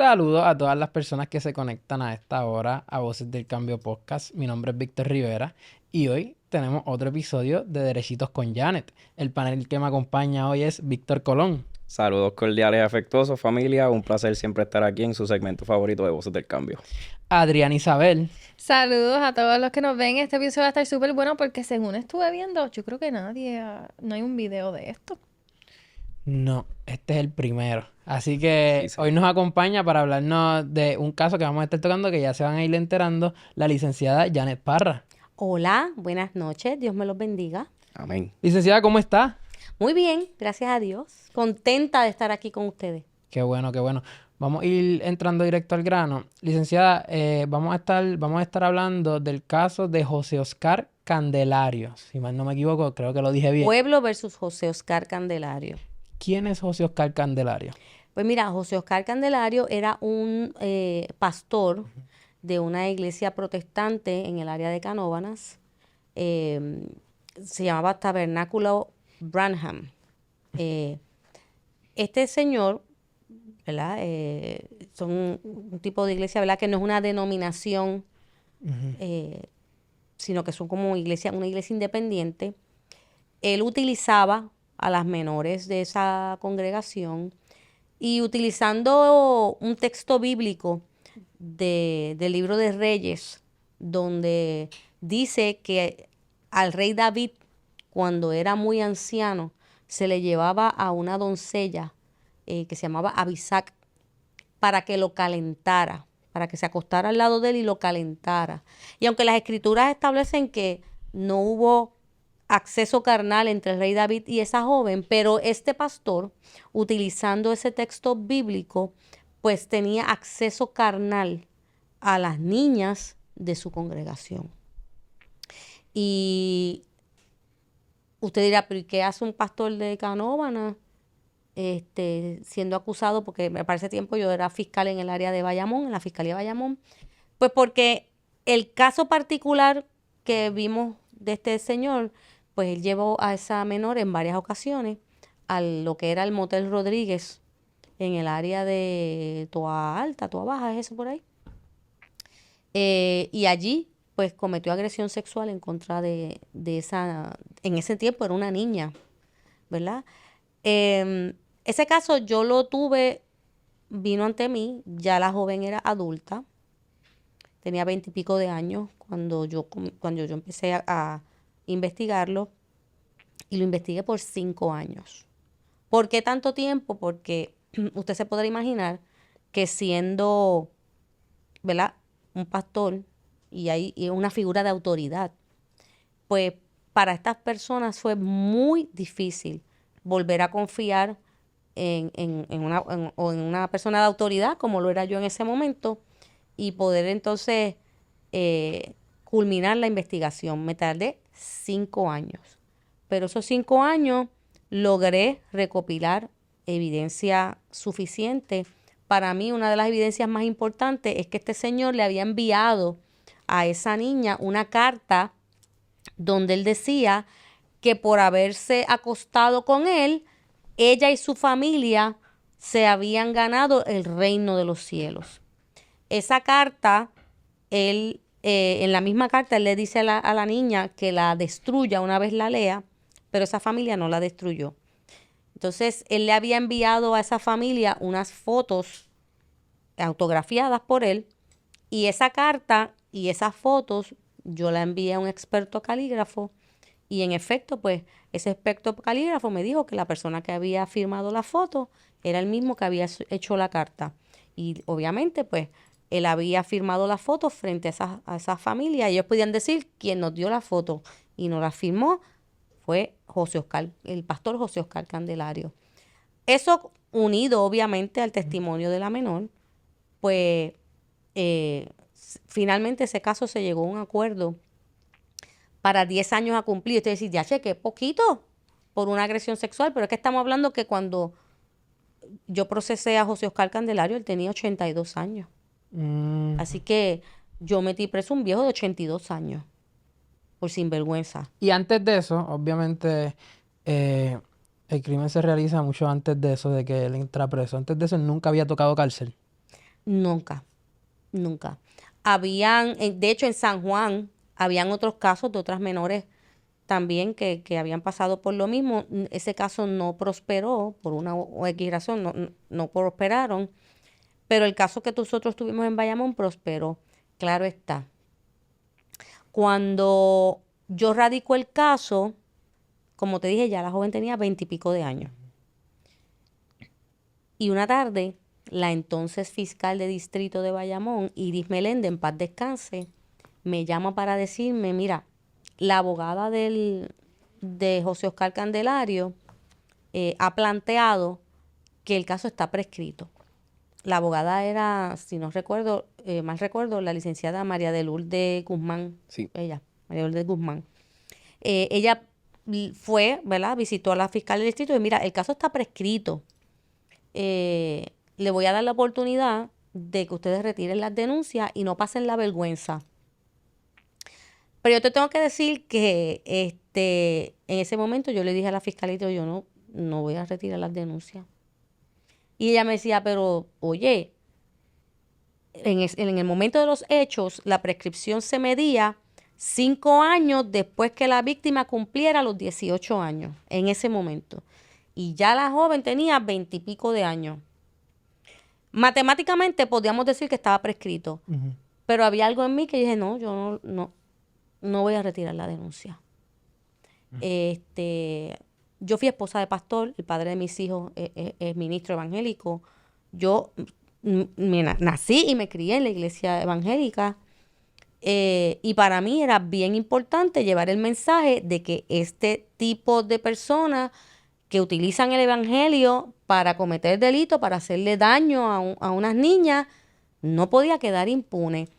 Saludos a todas las personas que se conectan a esta hora a Voces del Cambio Podcast. Mi nombre es Víctor Rivera y hoy tenemos otro episodio de Derechitos con Janet. El panel que me acompaña hoy es Víctor Colón, Saludos cordiales y afectuosos, familia. Un placer siempre estar aquí en su segmento favorito de Voces del Cambio. Adrián Isabel. Saludos a todos los que nos ven. Este episodio va a estar súper bueno porque según estuve viendo, yo creo que no hay un video de esto. No, este es el primero. Así que Sí, sí. hoy nos acompaña para hablarnos de un caso que vamos a estar tocando que ya se van a ir enterando, la licenciada Janet Parra. Hola, buenas noches, Dios me los bendiga. Amén. Licenciada, ¿cómo está? Muy bien, gracias a Dios. Contenta de estar aquí con ustedes. Qué bueno, qué bueno. Vamos a ir entrando directo al grano. Licenciada, vamos a estar hablando del caso de José Oscar Candelario. Si mal no me equivoco, creo que lo dije bien. Pueblo versus José Oscar Candelario. ¿Quién es José Oscar Candelario? Pues mira, José Oscar Candelario era un pastor de una iglesia protestante en el área de Canóvanas. Se llamaba Tabernáculo Branham. Este señor, ¿verdad? Son un tipo de iglesia, ¿verdad? Que no es una denominación, sino que son como una iglesia independiente. Él utilizaba a las menores de esa congregación y utilizando un texto bíblico del libro de Reyes, donde dice que al rey David, cuando era muy anciano, se le llevaba a una doncella que se llamaba Abisac para que lo calentara, para que se acostara al lado de él y lo calentara. Y aunque las escrituras establecen que no hubo acceso carnal entre el rey David y esa joven, pero este pastor, utilizando ese texto bíblico, pues tenía acceso carnal a las niñas de su congregación. Y usted dirá, pero ¿y qué hace un pastor de Canóvana siendo acusado? Porque para ese tiempo yo era fiscal en el área de Bayamón, en la Fiscalía de Bayamón. Pues porque el caso particular que vimos de este señor, pues él llevó a esa menor en varias ocasiones a lo que era el Motel Rodríguez en el área de Toa Alta, Toa Baja, es eso por ahí. Y allí, pues cometió agresión sexual en contra de esa, en ese tiempo era una niña, ¿verdad? Ese caso yo lo tuve, vino ante mí, ya la joven era adulta, tenía 20 y pico de años cuando yo empecé a investigarlo y lo investigué por 5 años. ¿Por qué tanto tiempo? Porque usted se podrá imaginar que siendo, ¿verdad?, un pastor y una figura de autoridad, pues para estas personas fue muy difícil volver a confiar en una persona de autoridad como lo era yo en ese momento y poder entonces culminar la investigación. Me tardé 5 años, pero esos 5 años logré recopilar evidencia suficiente. Para mí, una de las evidencias más importantes es que este señor le había enviado a esa niña una carta donde él decía que por haberse acostado con él, ella y su familia se habían ganado el reino de los cielos. Esa carta, en la misma carta, él le dice a la niña que la destruya una vez la lea, pero esa familia no la destruyó. Entonces, él le había enviado a esa familia unas fotos autografiadas por él y esa carta y esas fotos yo la envié a un experto calígrafo y en efecto, pues, ese experto calígrafo me dijo que la persona que había firmado la foto era el mismo que había hecho la carta. Y obviamente, pues, él había firmado la foto frente a esa familia. Ellos podían decir quien nos dio la foto y nos la firmó fue José Oscar, el pastor José Oscar Candelario. Eso unido, obviamente, al testimonio de la menor, pues, finalmente ese caso se llegó a un acuerdo para 10 años a cumplir. Usted dice, ya chequé poquito por una agresión sexual, pero es que estamos hablando que cuando yo procesé a José Oscar Candelario, él tenía 82 años. Así que yo metí preso un viejo de 82 años por sinvergüenza. Y antes de eso, obviamente, el crimen se realiza mucho antes de eso, de que él entra preso. Antes de eso, él nunca había tocado cárcel. Nunca, nunca. De hecho, en San Juan, habían otros casos de otras menores también que habían pasado por lo mismo. Ese caso no prosperó por una o X razón, no prosperaron, pero el caso que nosotros tuvimos en Bayamón prosperó, claro está. Cuando yo radico el caso, como te dije, ya la joven tenía 20 y pico de años. Y una tarde, la entonces fiscal de distrito de Bayamón, Iris Meléndez, en paz descanse, me llama para decirme, mira, la abogada de José Oscar Candelario ha planteado que el caso está prescrito. La abogada era, si no recuerdo, mal recuerdo, la licenciada María de Lourdes Guzmán. Sí. Ella, María de Lourdes Guzmán. Ella fue, ¿verdad? Visitó a la fiscal del distrito y mira, el caso está prescrito. Le voy a dar la oportunidad de que ustedes retiren las denuncias y no pasen la vergüenza. Pero yo te tengo que decir que en ese momento yo le dije a la fiscalita, yo no voy a retirar las denuncias. Y ella me decía, pero oye, en el momento de los hechos, la prescripción se medía 5 años después que la víctima cumpliera los 18 años, en ese momento. Y ya la joven tenía 20 y pico de años. Matemáticamente podíamos decir que estaba prescrito, pero había algo en mí que dije, no, yo no voy a retirar la denuncia. Yo fui esposa de pastor, el padre de mis hijos es ministro evangélico. Yo nací y me crié en la iglesia evangélica. Y para mí era bien importante llevar el mensaje de que este tipo de personas que utilizan el evangelio para cometer delitos, para hacerle daño a unas niñas, no podía quedar impune.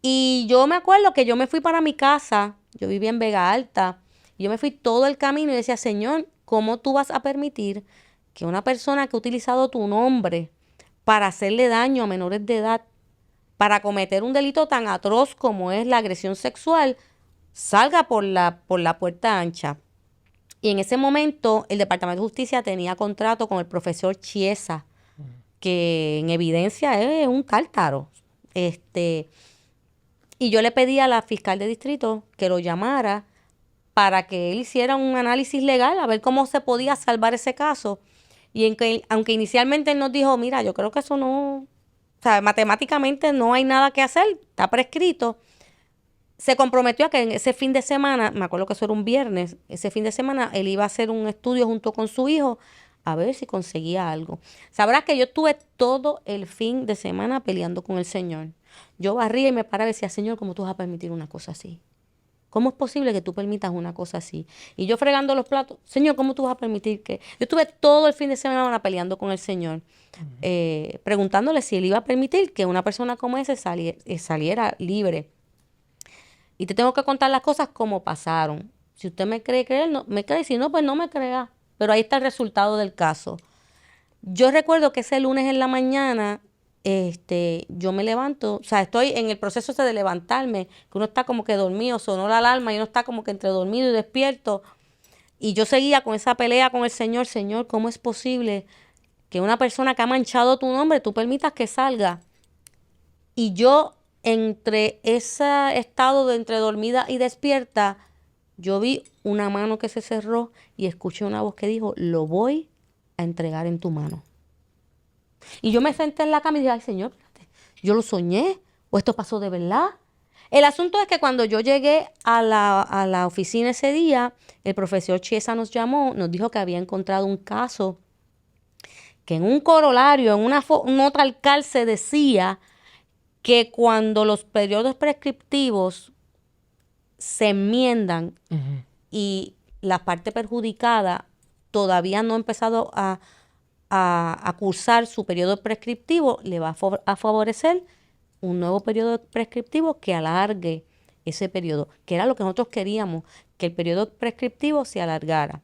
Y yo me acuerdo que yo me fui para mi casa, yo vivía en Vega Alta, y yo me fui todo el camino y decía, Señor, ¿cómo tú vas a permitir que una persona que ha utilizado tu nombre para hacerle daño a menores de edad, para cometer un delito tan atroz como es la agresión sexual, salga por la puerta ancha? Y en ese momento el Departamento de Justicia tenía contrato con el profesor Chiesa, que en evidencia es un cártaro. Y yo le pedí a la fiscal de distrito que lo llamara para que él hiciera un análisis legal, a ver cómo se podía salvar ese caso. Y aunque inicialmente él nos dijo, mira, yo creo que eso no, o sea, matemáticamente no hay nada que hacer, está prescrito, se comprometió a que en ese fin de semana, me acuerdo que eso era un viernes, ese fin de semana él iba a hacer un estudio junto con su hijo a ver si conseguía algo. Sabrás que yo estuve todo el fin de semana peleando con el Señor. Yo barría y me paraba y decía, Señor, ¿cómo tú vas a permitir una cosa así? ¿Cómo es posible que tú permitas una cosa así? Y yo fregando los platos, Señor, ¿cómo tú vas a permitir que...? Yo estuve todo el fin de semana peleando con el Señor, preguntándole si Él iba a permitir que una persona como ese saliera libre. Y te tengo que contar las cosas como pasaron. Si usted me cree creer, no, me cree. Si no, pues no me crea. Pero ahí está el resultado del caso. Yo recuerdo que ese lunes en la mañana, yo me levanto, o sea, estoy en el proceso ese de levantarme, que uno está como que dormido, sonó la alarma y uno está como que entre dormido y despierto. Y yo seguía con esa pelea con el Señor. Señor, ¿cómo es posible que una persona que ha manchado tu nombre, tú permitas que salga? Y yo, entre ese estado de entre dormida y despierta, yo vi una mano que se cerró y escuché una voz que dijo, lo voy a entregar en tu mano. Y yo me senté en la cama y dije, ay, Señor, espérate, ¿yo lo soñé? ¿O esto pasó de verdad? El asunto es que cuando yo llegué a la oficina ese día, el profesor Chiesa nos llamó, nos dijo que había encontrado un caso que en un corolario, en una nota al cárcel decía que cuando los periodos prescriptivos se enmiendan y la parte perjudicada todavía no ha empezado a cursar su periodo prescriptivo, le va a favorecer un nuevo periodo prescriptivo que alargue ese periodo, que era lo que nosotros queríamos, que el periodo prescriptivo se alargara.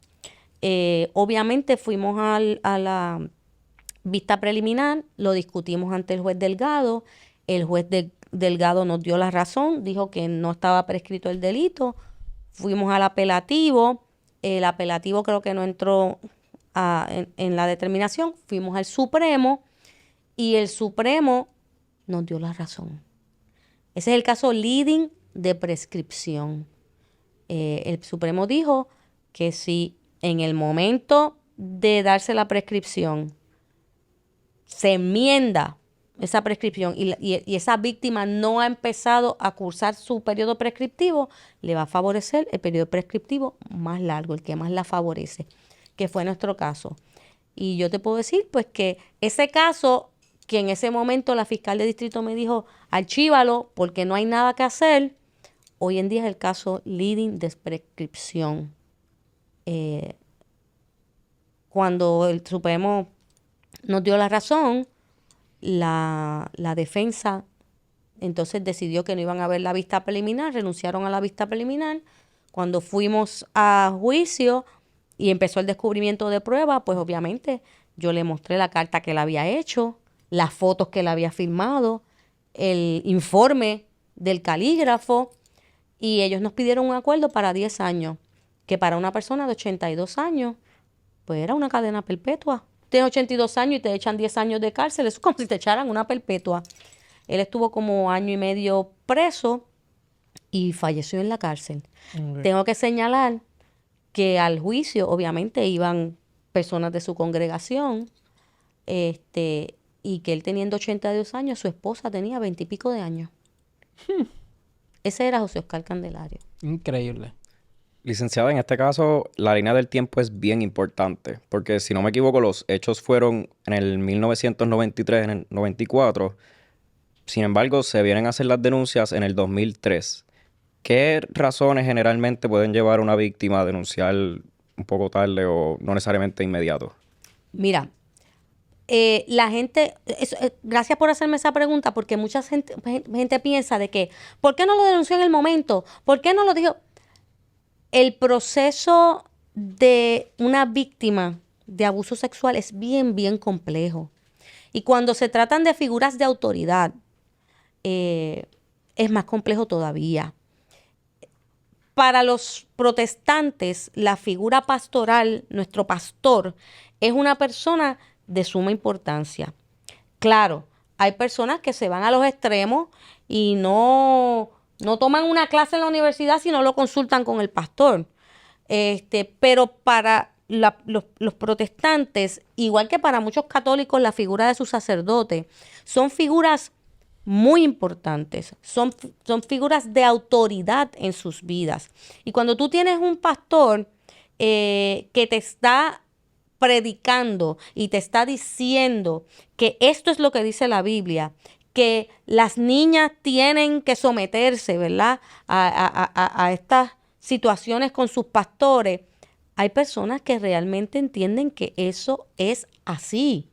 Obviamente fuimos a la vista preliminar, lo discutimos ante el juez Delgado, el juez Delgado nos dio la razón, dijo que no estaba prescrito el delito, fuimos al apelativo, el apelativo creo que no entró en la determinación, fuimos al Supremo y el Supremo nos dio la razón. Ese es el caso leading de prescripción. El Supremo dijo que si en el momento de darse la prescripción se enmienda esa prescripción y esa víctima no ha empezado a cursar su periodo prescriptivo, le va a favorecer el periodo prescriptivo más largo, el que más la favorece, que fue nuestro caso. Y yo te puedo decir, pues, que ese caso, que en ese momento la fiscal de distrito me dijo, archívalo porque no hay nada que hacer, hoy en día es el caso leading de prescripción. Cuando el Supremo nos dio la razón, la defensa entonces decidió que no iban a ver la vista preliminar, renunciaron a la vista preliminar. Cuando fuimos a juicio y empezó el descubrimiento de prueba, pues obviamente yo le mostré la carta que él había hecho, las fotos que él había firmado, el informe del calígrafo, y ellos nos pidieron un acuerdo para 10 años, que para una persona de 82 años, pues era una cadena perpetua. Tienes 82 años y te echan 10 años de cárcel, eso es como si te echaran una perpetua. Él estuvo como 1 año y medio preso y falleció en la cárcel. Ok. Tengo que señalar que al juicio obviamente iban personas de su congregación, y que él teniendo 82 años, su esposa tenía 20 y pico de años. Ese era José Oscar Candelario. Increíble. Licenciada, en este caso, la línea del tiempo es bien importante, porque si no me equivoco, los hechos fueron en el 1993, en el 94. Sin embargo, se vienen a hacer las denuncias en el 2003. ¿Qué razones generalmente pueden llevar a una víctima a denunciar un poco tarde o no necesariamente inmediato? Mira, la gente, gracias por hacerme esa pregunta, porque mucha gente piensa de que, ¿por qué no lo denunció en el momento? ¿Por qué no lo dijo? El proceso de una víctima de abuso sexual es bien, bien complejo. Y cuando se tratan de figuras de autoridad, es más complejo todavía. Para los protestantes, la figura pastoral, nuestro pastor, es una persona de suma importancia. Claro, hay personas que se van a los extremos y no toman una clase en la universidad si no lo consultan con el pastor. Pero para los protestantes, igual que para muchos católicos, la figura de su sacerdote son figuras muy importantes, son figuras de autoridad en sus vidas. Y cuando tú tienes un pastor que te está predicando y te está diciendo que esto es lo que dice la Biblia, que las niñas tienen que someterse, ¿verdad?, a estas situaciones con sus pastores, hay personas que realmente entienden que eso es así.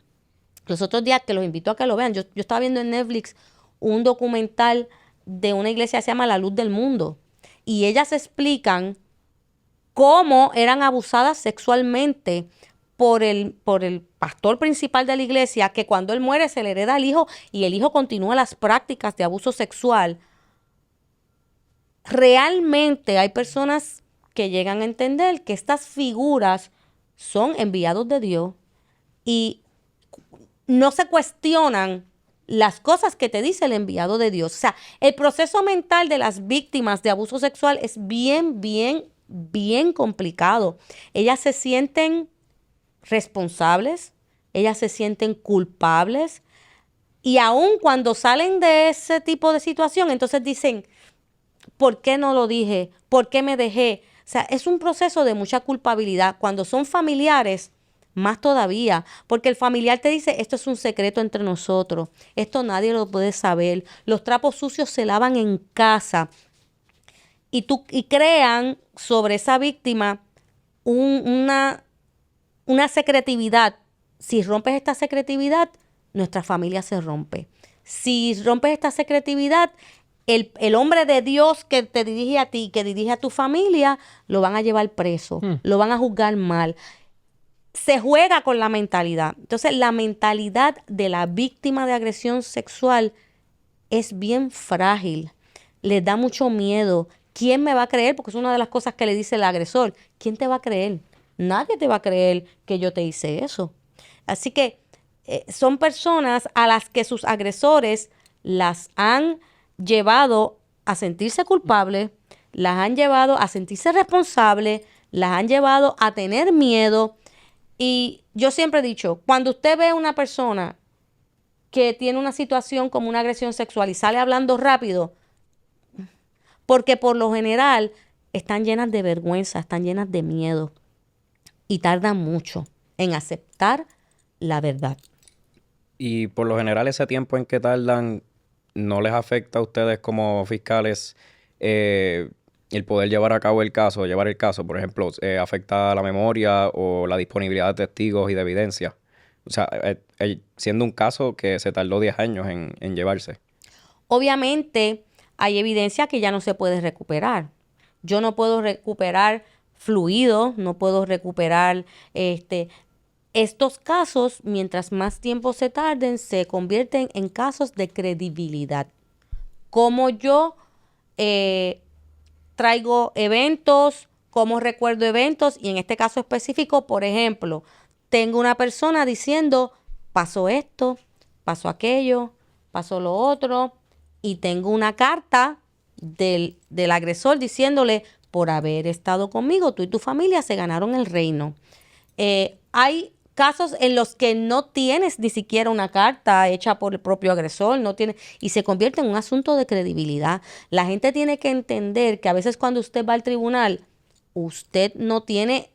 Los otros días, que los invito a que lo vean, yo estaba viendo en Netflix un documental de una iglesia que se llama La Luz del Mundo, y ellas explican cómo eran abusadas sexualmente por el pastor principal de la iglesia, que cuando él muere se le hereda al hijo y el hijo continúa las prácticas de abuso sexual. Realmente hay personas que llegan a entender que estas figuras son enviados de Dios y no se cuestionan las cosas que te dice el enviado de Dios. O sea, el proceso mental de las víctimas de abuso sexual es bien, bien, bien complicado. Ellas se sienten responsables, ellas se sienten culpables, y aun cuando salen de ese tipo de situación, entonces dicen, ¿por qué no lo dije? ¿Por qué me dejé? O sea, es un proceso de mucha culpabilidad. Cuando son familiares, más todavía, porque el familiar te dice, esto es un secreto entre nosotros, esto nadie lo puede saber, los trapos sucios se lavan en casa, y crean sobre esa víctima una secretividad. Si rompes esta secretividad, nuestra familia se rompe. Si rompes esta secretividad, el hombre de Dios que te dirige a ti, que dirige a tu familia, lo van a llevar preso, lo van a juzgar mal. Se juega con la mentalidad. Entonces, la mentalidad de la víctima de agresión sexual es bien frágil. Les da mucho miedo. ¿Quién me va a creer? Porque es una de las cosas que le dice el agresor. ¿Quién te va a creer? Nadie te va a creer que yo te hice eso. Así que son personas a las que sus agresores las han llevado a sentirse culpables, las han llevado a sentirse responsables, las han llevado a tener miedo. Y yo siempre he dicho, cuando usted ve a una persona que tiene una situación como una agresión sexual y sale hablando rápido, porque por lo general están llenas de vergüenza, están llenas de miedo y tardan mucho en aceptar la verdad. Y por lo general ese tiempo en que tardan no les afecta a ustedes como fiscales el poder llevar a cabo el caso, llevar el caso, por ejemplo, afecta la memoria o la disponibilidad de testigos y de evidencia. O sea, siendo un caso que se tardó 10 años en llevarse. Obviamente hay evidencia que ya no se puede recuperar. Yo no puedo recuperar fluido, no puedo recuperar estos casos, mientras más tiempo se tarden, se convierten en casos de credibilidad. Como yo traigo eventos, cómo recuerdo eventos, y en este caso específico, por ejemplo, tengo una persona diciendo, pasó esto, pasó aquello, pasó lo otro, y tengo una carta del agresor diciéndole, por haber estado conmigo, tú y tu familia se ganaron el reino. Hay casos en los que no tienes ni siquiera una carta hecha por el propio agresor, no tiene, y se convierte en un asunto de credibilidad. La gente tiene que entender que a veces cuando usted va al tribunal, usted no tiene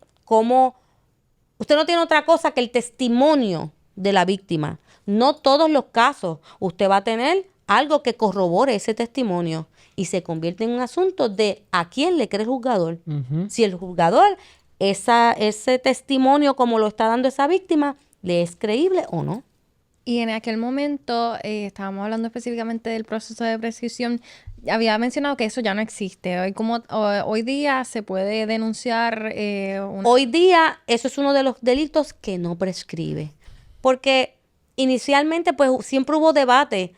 otra cosa que el testimonio de la víctima. No todos los casos usted va a tener algo que corrobore ese testimonio y se convierte en un asunto de a quién le cree el juzgador. Si el juzgador, ese testimonio como lo está dando esa víctima, le es creíble o no. Y en aquel momento, estábamos hablando específicamente del proceso de prescripción, había mencionado que eso ya no existe. Hoy día se puede denunciar Hoy día eso es uno de los delitos que no prescribe. Porque inicialmente pues siempre hubo debate.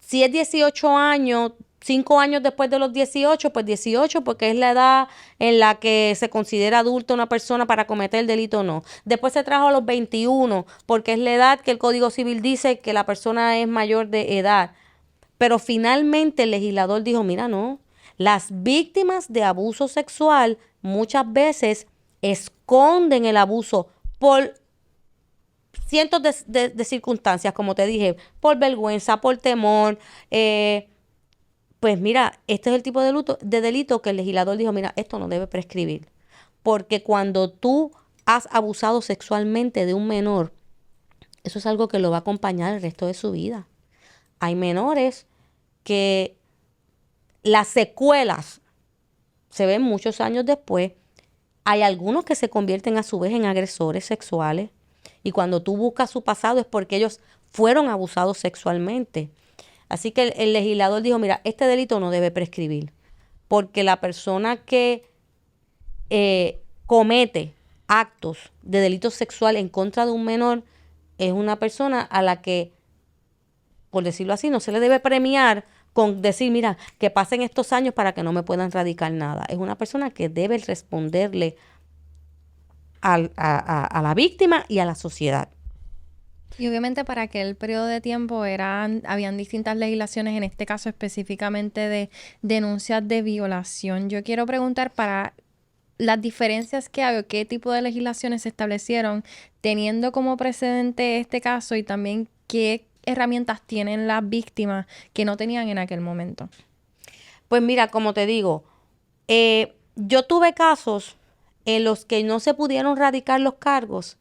Si es 18 años, 5 años después de los 18, pues 18 porque es la edad en la que se considera adulta una persona para cometer el delito o no. Después se trajo a los 21 porque es la edad que el Código Civil dice que la persona es mayor de edad. Pero finalmente el legislador dijo, mira, no, las víctimas de abuso sexual muchas veces esconden el abuso por cientos de circunstancias, como te dije, por vergüenza, por temor. Pues mira, este es el tipo de delito que el legislador dijo, mira, esto no debe prescribir. Porque cuando tú has abusado sexualmente de un menor, eso es algo que lo va a acompañar el resto de su vida. Hay menores que las secuelas se ven muchos años después. Hay algunos que se convierten a su vez en agresores sexuales. Y cuando tú buscas su pasado es porque ellos fueron abusados sexualmente. Así que el legislador dijo, mira, este delito no debe prescribir. Porque la persona que comete actos de delito sexual en contra de un menor es una persona a la que, por decirlo así, no se le debe premiar con decir, mira, que pasen estos años para que no me puedan radicar nada. Es una persona que debe responderle a la víctima y a la sociedad. Y obviamente para aquel periodo de tiempo habían distintas legislaciones, en este caso específicamente de denuncias de violación. Yo quiero preguntar para las diferencias que hay o qué tipo de legislaciones se establecieron teniendo como precedente este caso y también qué herramientas tienen las víctimas que no tenían en aquel momento. Pues mira, como te digo, yo tuve casos en los que no se pudieron radicar los cargos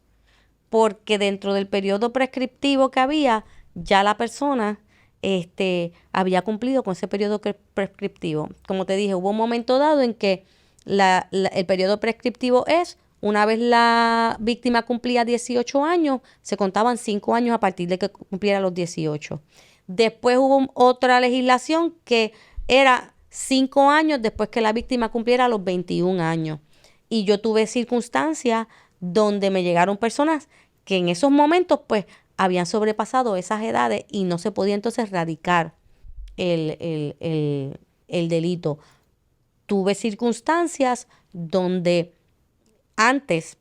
porque dentro del periodo prescriptivo que había, ya la persona había cumplido con ese periodo prescriptivo. Como te dije, hubo un momento dado en que el periodo prescriptivo es, una vez la víctima cumplía 18 años, se contaban 5 años a partir de que cumpliera los 18. Después hubo otra legislación que era 5 años después que la víctima cumpliera los 21 años. Y yo tuve circunstancias donde me llegaron personas que en esos momentos pues habían sobrepasado esas edades y no se podía entonces radicar el delito. Tuve circunstancias donde antes,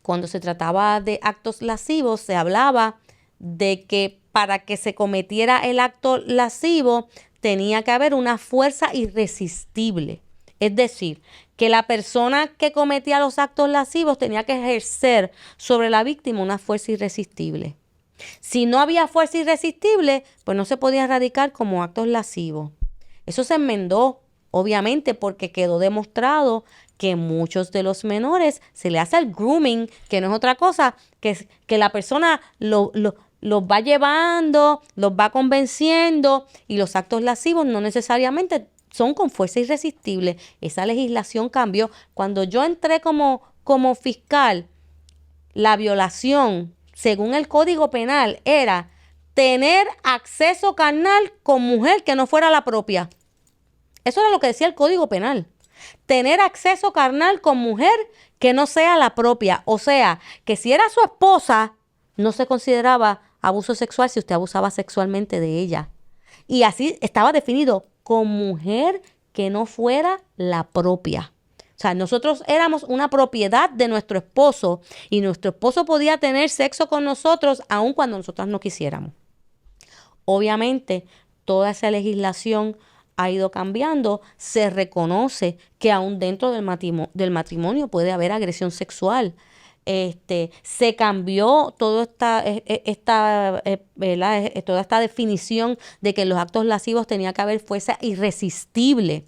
cuando se trataba de actos lascivos, se hablaba de que para que se cometiera el acto lascivo tenía que haber una fuerza irresistible. Es decir, que la persona que cometía los actos lascivos tenía que ejercer sobre la víctima una fuerza irresistible. Si no había fuerza irresistible, pues no se podía erradicar como actos lascivos. Eso se enmendó, obviamente, porque quedó demostrado que muchos de los menores se le hace el grooming, que no es otra cosa que la persona los va llevando, los va convenciendo, y los actos lascivos no necesariamente son con fuerza irresistible. Esa legislación cambió. Cuando yo entré como fiscal, la violación, según el Código Penal, era tener acceso carnal con mujer que no fuera la propia. Eso era lo que decía el Código Penal. Tener acceso carnal con mujer que no sea la propia. O sea, que si era su esposa, no se consideraba abuso sexual si usted abusaba sexualmente de ella. Y así estaba definido, con mujer que no fuera la propia. O sea, nosotros éramos una propiedad de nuestro esposo y nuestro esposo podía tener sexo con nosotros aun cuando nosotras no quisiéramos. Obviamente, toda esa legislación ha ido cambiando. Se reconoce que aún dentro del matrimonio puede haber agresión sexual. Se cambió toda esta definición de que en los actos lascivos tenía que haber fuerza irresistible.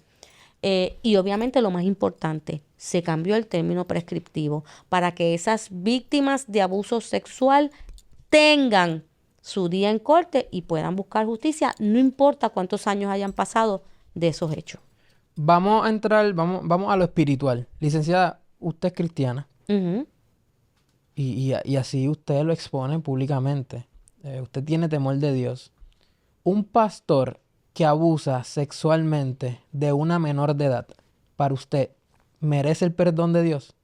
Y obviamente lo más importante, se cambió el término prescriptivo para que esas víctimas de abuso sexual tengan su día en corte y puedan buscar justicia, no importa cuántos años hayan pasado de esos hechos. Vamos a entrar, vamos a lo espiritual. Licenciada, usted es cristiana. Uh-huh. Y así usted lo expone públicamente. Usted tiene temor de Dios. Un pastor que abusa sexualmente de una menor de edad, para usted, ¿merece el perdón de Dios?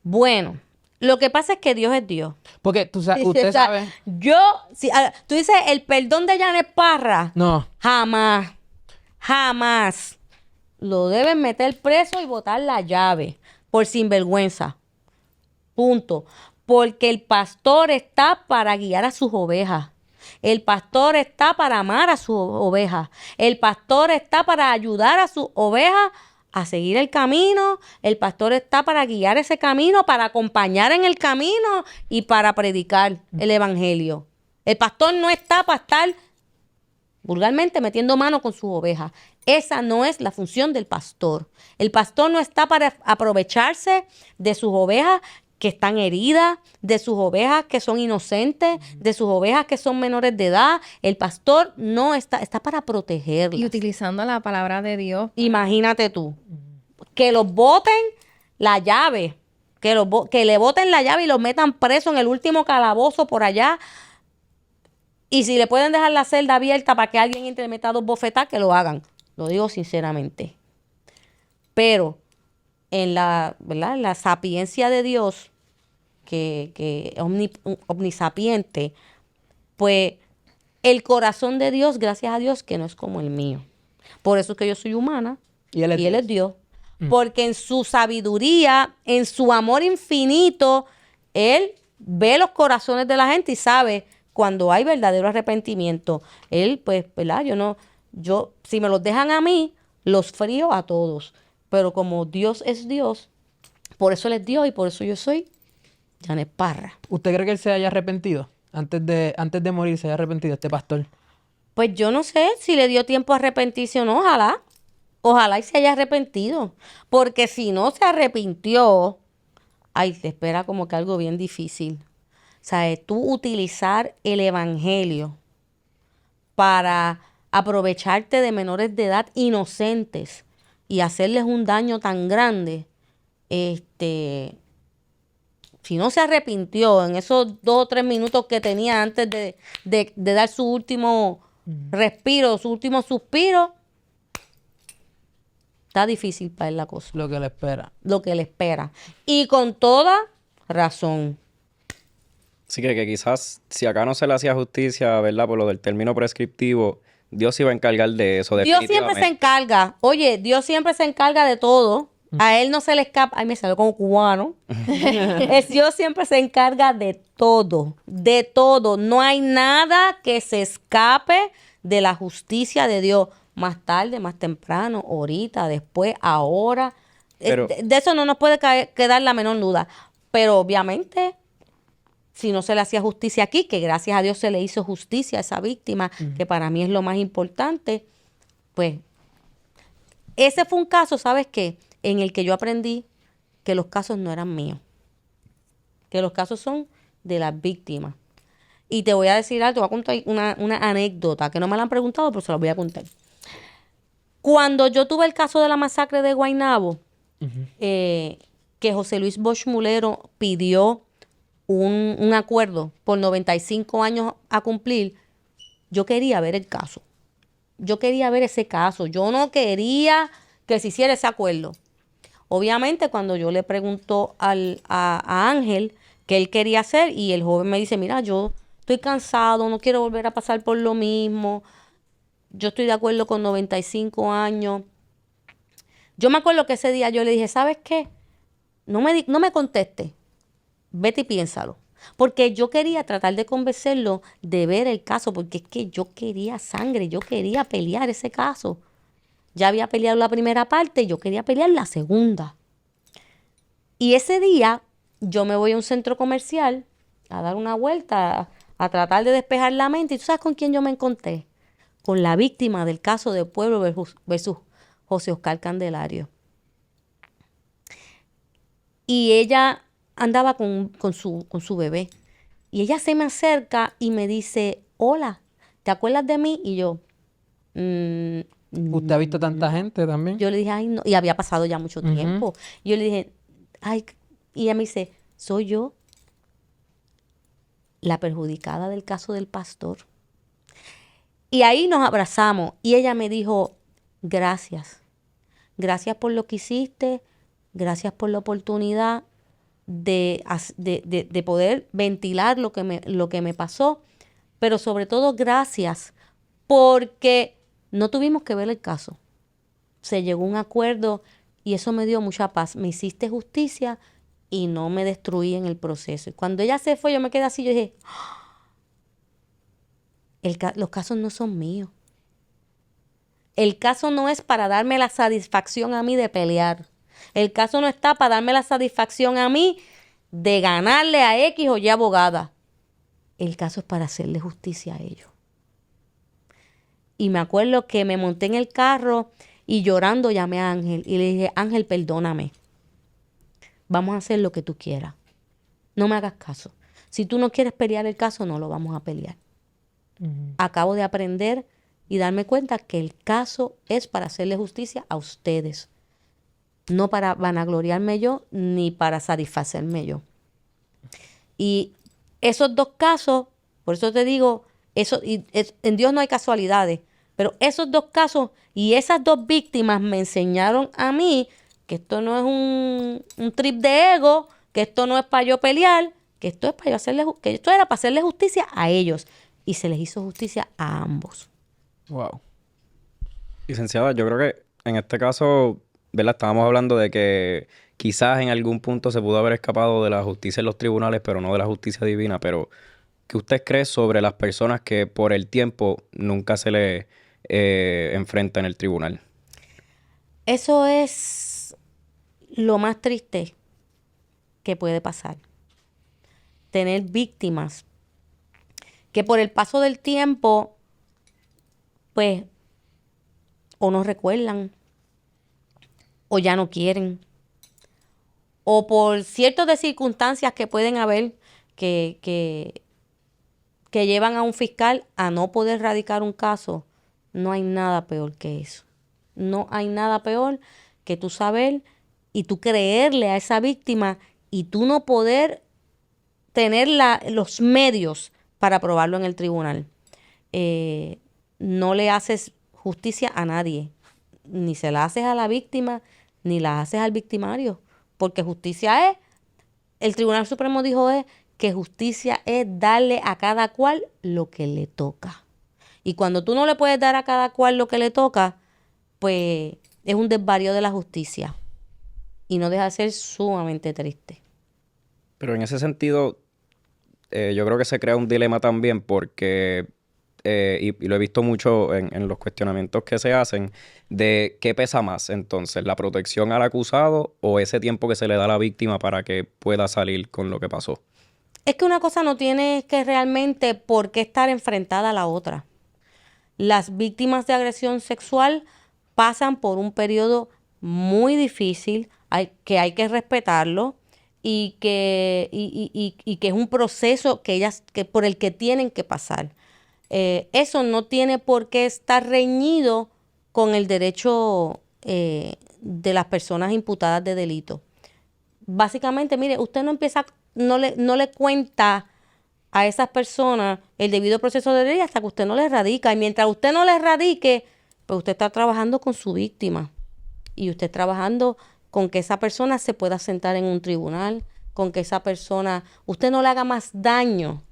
Bueno, lo que pasa es que Dios es Dios. Porque usted sabe... Tú dices el perdón de Janet Parra. No. Jamás. Lo deben meter preso y botar la llave por sinvergüenza. Punto. Porque el pastor está para guiar a sus ovejas. El pastor está para amar a sus ovejas. El pastor está para ayudar a sus ovejas a seguir el camino. El pastor está para guiar ese camino, para acompañar en el camino y para predicar el evangelio. El pastor no está para estar vulgarmente metiendo mano con sus ovejas. Esa no es la función del pastor. El pastor no está para aprovecharse de sus ovejas que están heridas, de sus ovejas que son inocentes, de sus ovejas que son menores de edad. El pastor no está para protegerlas. Y utilizando la palabra de Dios. Imagínate tú, que los boten la llave, que le boten la llave y los metan preso en el último calabozo por allá. Y si le pueden dejar la celda abierta para que alguien entre y meta 2 bofetadas, que lo hagan. Lo digo sinceramente. Pero en la sapiencia de Dios, que es omnisapiente, pues el corazón de Dios, gracias a Dios, que no es como el mío. Por eso es que yo soy humana y Él es Dios. Porque en su sabiduría, en su amor infinito, Él ve los corazones de la gente y sabe cuando hay verdadero arrepentimiento. Él, pues, ¿verdad? Si me los dejan a mí, los frío a todos. Pero como Dios es Dios, por eso Él es Dios y por eso yo soy Janet Parra. ¿Usted cree que Él se haya arrepentido? Antes de morir se haya arrepentido este pastor. Pues yo no sé si le dio tiempo a arrepentirse o no. Ojalá y se haya arrepentido. Porque si no se arrepintió, te espera como que algo bien difícil. O sea, tú utilizar el evangelio para aprovecharte de menores de edad inocentes y hacerles un daño tan grande, si no se arrepintió en esos 2 o 3 minutos que tenía antes de dar su último respiro, su último suspiro, está difícil para él la cosa. Lo que le espera. Lo que le espera. Y con toda razón. Así que quizás si acá no se le hacía justicia, ¿verdad? Por lo del término prescriptivo, Dios se iba a encargar de eso. Dios siempre se encarga. Oye, Dios siempre se encarga de todo. A él no se le escapa. Ay, me salió como cubano. Dios siempre se encarga de todo, de todo. No hay nada que se escape de la justicia de Dios. Más tarde, más temprano, ahorita, después, ahora. Pero- De eso no nos puede quedar la menor duda. Pero obviamente, si no se le hacía justicia aquí, que gracias a Dios se le hizo justicia a esa víctima, que para mí es lo más importante, pues ese fue un caso, ¿sabes qué? En el que yo aprendí que los casos no eran míos, que los casos son de las víctimas. Y te voy a decir algo, te voy a contar una anécdota que no me la han preguntado, pero se la voy a contar. Cuando yo tuve el caso de la masacre de Guaynabo, que José Luis Bosch Mulero pidió un acuerdo por 95 años a cumplir, yo quería ver el caso. Yo quería ver ese caso. Yo no quería que se hiciera ese acuerdo. Obviamente, cuando yo le pregunto a Ángel qué él quería hacer, y el joven me dice, mira, yo estoy cansado, no quiero volver a pasar por lo mismo. Yo estoy de acuerdo con 95 años. Yo me acuerdo que ese día yo le dije, ¿sabes qué? No me conteste. Vete y piénsalo. Porque yo quería tratar de convencerlo de ver el caso, porque es que yo quería sangre, yo quería pelear ese caso. Ya había peleado la primera parte y yo quería pelear la segunda. Y ese día yo me voy a un centro comercial a dar una vuelta, a tratar de despejar la mente. ¿Y tú sabes con quién yo me encontré? Con la víctima del caso de Pueblo versus José Oscar Candelario. Y ella andaba con su bebé. Y ella se me acerca y me dice, hola, ¿te acuerdas de mí? Y yo, ¿Usted ha visto tanta gente también? yo le dije, ay, no. Y había pasado ya mucho tiempo. Y yo le dije, ay, y ella me dice, soy yo la perjudicada del caso del pastor. Y ahí nos abrazamos. Y ella me dijo, gracias. Gracias por lo que hiciste. Gracias por la oportunidad de poder ventilar lo que me pasó. Pero sobre todo, gracias porque no tuvimos que ver el caso. Se llegó a un acuerdo y eso me dio mucha paz. Me hiciste justicia y no me destruí en el proceso. Y cuando ella se fue, yo me quedé así, yo dije, los casos no son míos. El caso no es para darme la satisfacción a mí de pelear. El caso no está para darme la satisfacción a mí de ganarle a X o Y abogada. El caso es para hacerle justicia a ellos. Y me acuerdo que me monté en el carro y llorando llamé a Ángel y le dije, Ángel, perdóname. Vamos a hacer lo que tú quieras. No me hagas caso. Si tú no quieres pelear el caso, no lo vamos a pelear. Acabo de aprender y darme cuenta que el caso es para hacerle justicia a ustedes. No para vanagloriarme yo ni para satisfacerme yo. Y esos dos casos, por eso te digo, en Dios no hay casualidades, pero esos dos casos y esas dos víctimas me enseñaron a mí que esto no es un trip de ego, que esto no es para yo pelear, que esto es para yo que esto era para hacerle justicia a ellos. Y se les hizo justicia a ambos. Wow. Licenciada, yo creo que en este caso, ¿verdad? Estábamos hablando de que quizás en algún punto se pudo haber escapado de la justicia en los tribunales, pero no de la justicia divina. Pero, ¿qué usted cree sobre las personas que por el tiempo nunca se le enfrenta en el tribunal? Eso es lo más triste que puede pasar. Tener víctimas que por el paso del tiempo, pues, o no recuerdan, o ya no quieren, o por ciertas de circunstancias que pueden haber que llevan a un fiscal a no poder radicar un caso. No hay nada peor que eso. No hay nada peor que tú saber y tú creerle a esa víctima y tú no poder tener los medios para probarlo en el tribunal. No le haces justicia a nadie. Ni se la haces a la víctima, ni la haces al victimario. Porque justicia es, el Tribunal Supremo dijo que justicia es darle a cada cual lo que le toca. Y cuando tú no le puedes dar a cada cual lo que le toca, pues es un desvarío de la justicia. y no deja de ser sumamente triste. Pero en ese sentido, yo creo que se crea un dilema también porque, y lo he visto mucho en los cuestionamientos que se hacen, de qué pesa más entonces, la protección al acusado o ese tiempo que se le da a la víctima para que pueda salir con lo que pasó. Es que una cosa no tiene que realmente por qué estar enfrentada a la otra. Las víctimas de agresión sexual pasan por un periodo muy difícil, que hay que respetarlo y que es un proceso que por el que tienen que pasar. Eso no tiene por qué estar reñido con el derecho de las personas imputadas de delito. Básicamente, mire, usted no le cuenta a esas personas el debido proceso de ley hasta que usted no le radica. Y mientras usted no le radique, pues usted está trabajando con su víctima. Y usted trabajando con que esa persona se pueda sentar en un tribunal, con que esa persona, usted no le haga más daño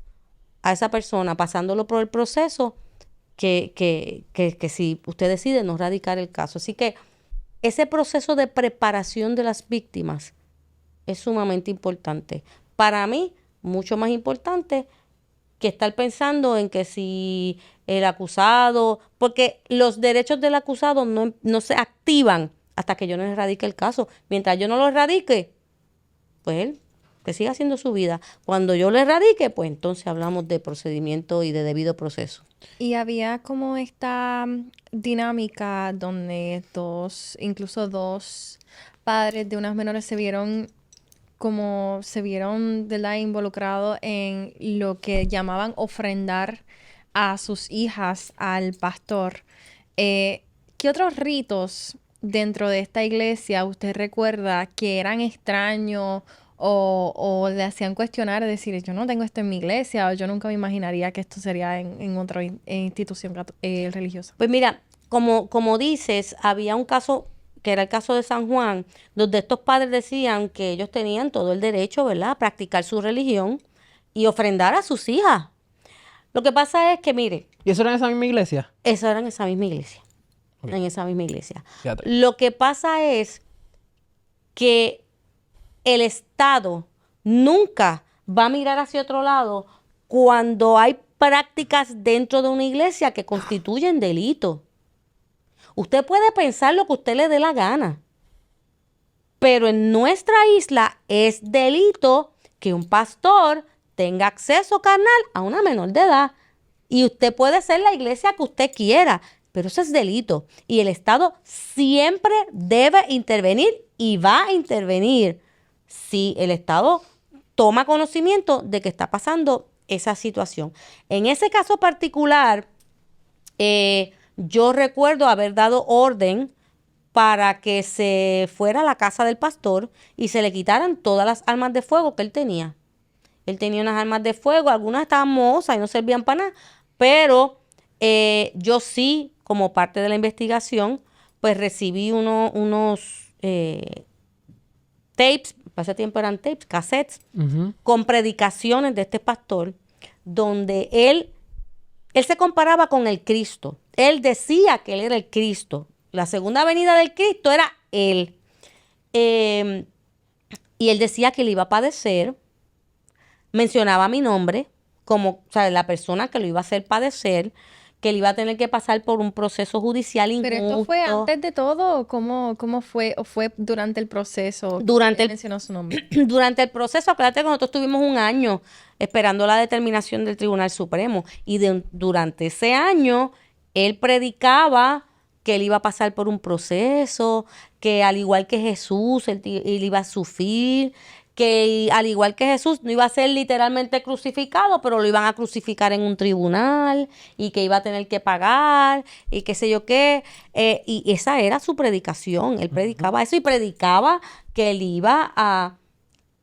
a esa persona pasándolo por el proceso que si usted decide no radicar el caso. Así que ese proceso de preparación de las víctimas es sumamente importante. Para mí, mucho más importante que estar pensando en que si el acusado, porque los derechos del acusado no se activan hasta que yo no le radique el caso. Mientras yo no lo radique, pues él que siga haciendo su vida. Cuando yo le radique, pues entonces hablamos de procedimiento y de debido proceso. Y había como esta dinámica donde incluso dos padres de unas menores se vieron, ¿verdad?, involucrados en lo que llamaban ofrendar a sus hijas al pastor. ¿Qué otros ritos dentro de esta iglesia usted recuerda que eran extraños o le hacían cuestionar, decir, yo no tengo esto en mi iglesia, o yo nunca me imaginaría que esto sería en otra institución religiosa? Pues mira, como dices, había un caso que era el caso de San Juan, donde estos padres decían que ellos tenían todo el derecho, ¿verdad?, a practicar su religión y ofrendar a sus hijas. Lo que pasa es que, mire, ¿Y eso era en esa misma iglesia? eso era en esa misma iglesia. Ok. En esa misma iglesia. Fíjate. Lo que pasa es que el Estado nunca va a mirar hacia otro lado cuando hay prácticas dentro de una iglesia que constituyen delito. Usted puede pensar lo que usted le dé la gana, pero en nuestra isla es delito que un pastor tenga acceso carnal a una menor de edad. Y usted puede ser la iglesia que usted quiera, pero eso es delito. Y el Estado siempre debe intervenir y va a intervenir si el Estado toma conocimiento de que está pasando esa situación. En ese caso particular, yo recuerdo haber dado orden para que se fuera a la casa del pastor y se le quitaran todas las armas de fuego que él tenía. Él tenía unas armas de fuego, algunas estaban mohosas y no servían para nada, pero yo sí, como parte de la investigación, pues recibí unos tapes, para ese tiempo eran tapes, cassettes, con predicaciones de este pastor, donde él se comparaba con el Cristo. Él decía que él era el Cristo. La segunda venida del Cristo era él. Y él decía que él iba a padecer. Mencionaba mi nombre como, o sea, la persona que lo iba a hacer padecer, que él iba a tener que pasar por un proceso judicial injusto. ¿Pero esto fue antes de todo o cómo fue? ¿O fue durante el proceso? Durante mencionó su nombre. Durante el proceso, acuérdate que nosotros tuvimos un año esperando la determinación del Tribunal Supremo. Y durante ese año, él predicaba que él iba a pasar por un proceso, que al igual que Jesús, él iba a sufrir, que al igual que Jesús no iba a ser literalmente crucificado, pero lo iban a crucificar en un tribunal y que iba a tener que pagar y qué sé yo qué. Y esa era su predicación. Él predicaba eso y predicaba que él iba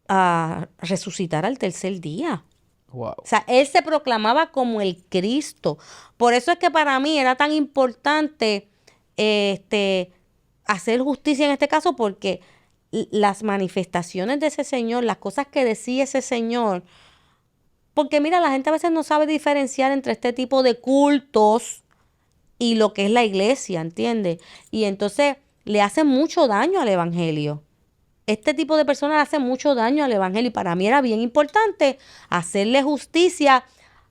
a resucitar al tercer día. Wow. O sea, él se proclamaba como el Cristo. Por eso es que para mí era tan importante hacer justicia en este caso, porque las manifestaciones de ese señor, las cosas que decía ese señor, porque mira, la gente a veces no sabe diferenciar entre este tipo de cultos y lo que es la iglesia, ¿entiendes? Y entonces le hace mucho daño al evangelio. este tipo de personas hace mucho daño al evangelio y para mí era bien importante hacerle justicia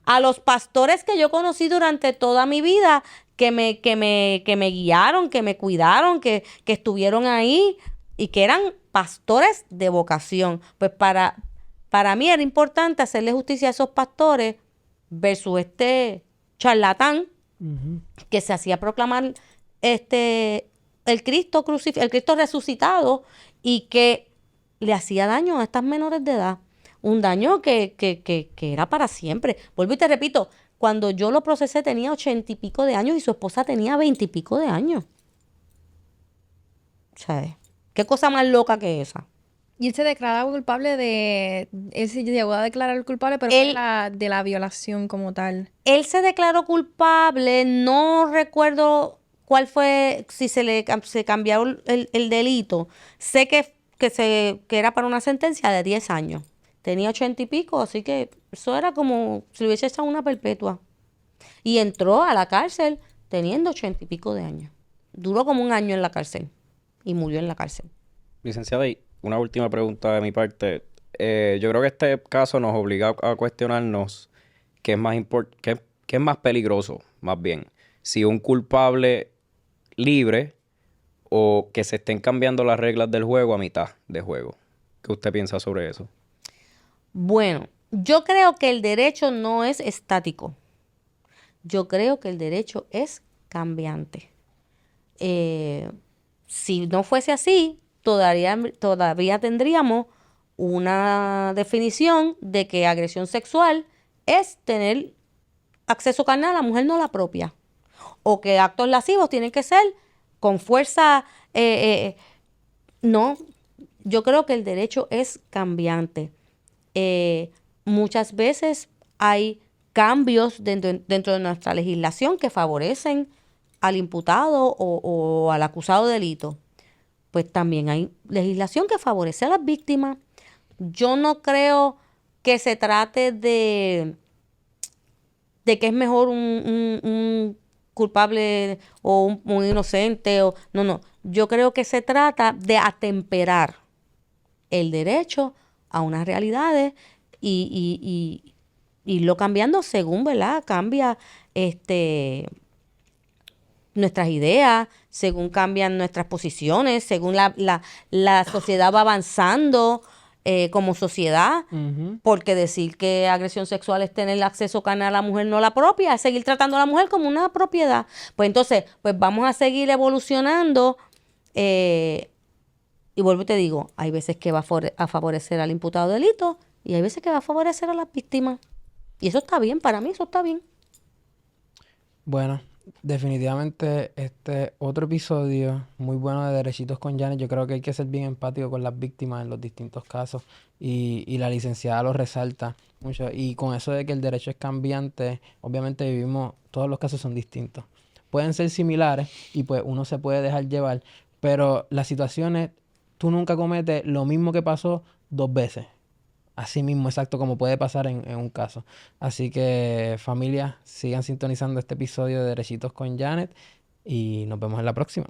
a los pastores que yo conocí durante toda mi vida, que me guiaron, que me cuidaron, que estuvieron ahí y que eran pastores de vocación. Pues para mí era importante hacerle justicia a esos pastores versus este charlatán que se hacía proclamar el Cristo el Cristo resucitado y que le hacía daño a estas menores de edad. Un daño que era para siempre. Vuelvo y te repito, cuando yo lo procesé tenía 80 y pico de años y su esposa tenía 20 y pico de años. O sea, qué cosa más loca que esa. Y él se declaraba culpable de... Él se llegó a declarar culpable, pero Él- de la violación como tal. Él se declaró culpable, no recuerdo cuál fue, si se cambió el delito. Sé que era para una sentencia de 10 años. Tenía 80 y pico, así que eso era como si le hubiese echado una perpetua. Y entró a la cárcel teniendo 80 y pico de años. Duró como un año en la cárcel y murió en la cárcel. Licenciada, y una última pregunta de mi parte. Yo creo que este caso nos obliga a cuestionarnos qué es más qué es más peligroso, más bien. Si un culpable libre o que se estén cambiando las reglas del juego a mitad de juego. ¿Qué usted piensa sobre eso? Bueno, yo creo que el derecho no es estático. Yo creo que el derecho es cambiante. Si no fuese así, todavía tendríamos una definición de que agresión sexual es tener acceso carnal a la mujer no la propia. O que actos lascivos tienen que ser con fuerza. No, yo creo que el derecho es cambiante. Muchas veces hay cambios dentro de nuestra legislación que favorecen al imputado o al acusado de delito. Pues también hay legislación que favorece a las víctimas. Yo no creo que se trate de que es mejor un culpable o un inocente. No. Yo creo que se trata de atemperar el derecho a unas realidades y irlo cambiando según, ¿verdad? Cambia nuestras ideas, según cambian nuestras posiciones, según la sociedad va avanzando como sociedad, porque decir que agresión sexual es tener acceso carnal a la mujer no la propia, es seguir tratando a la mujer como una propiedad. Pues entonces, pues vamos a seguir evolucionando y vuelvo y te digo, hay veces que va a favorecer al imputado de delito y hay veces que va a favorecer a las víctimas. Y eso está bien, para mí eso está bien. Bueno, definitivamente este otro episodio muy bueno de Derechitos con Janet. Yo creo que hay que ser bien empático con las víctimas en los distintos casos y la licenciada lo resalta mucho. Y con eso de que el derecho es cambiante, obviamente todos los casos son distintos. Pueden ser similares y pues uno se puede dejar llevar, pero las situaciones, tú nunca cometes lo mismo que pasó 2 veces. Así mismo, exacto, como puede pasar en un caso. Así que, familia, sigan sintonizando este episodio de Derechitos con Janet y nos vemos en la próxima.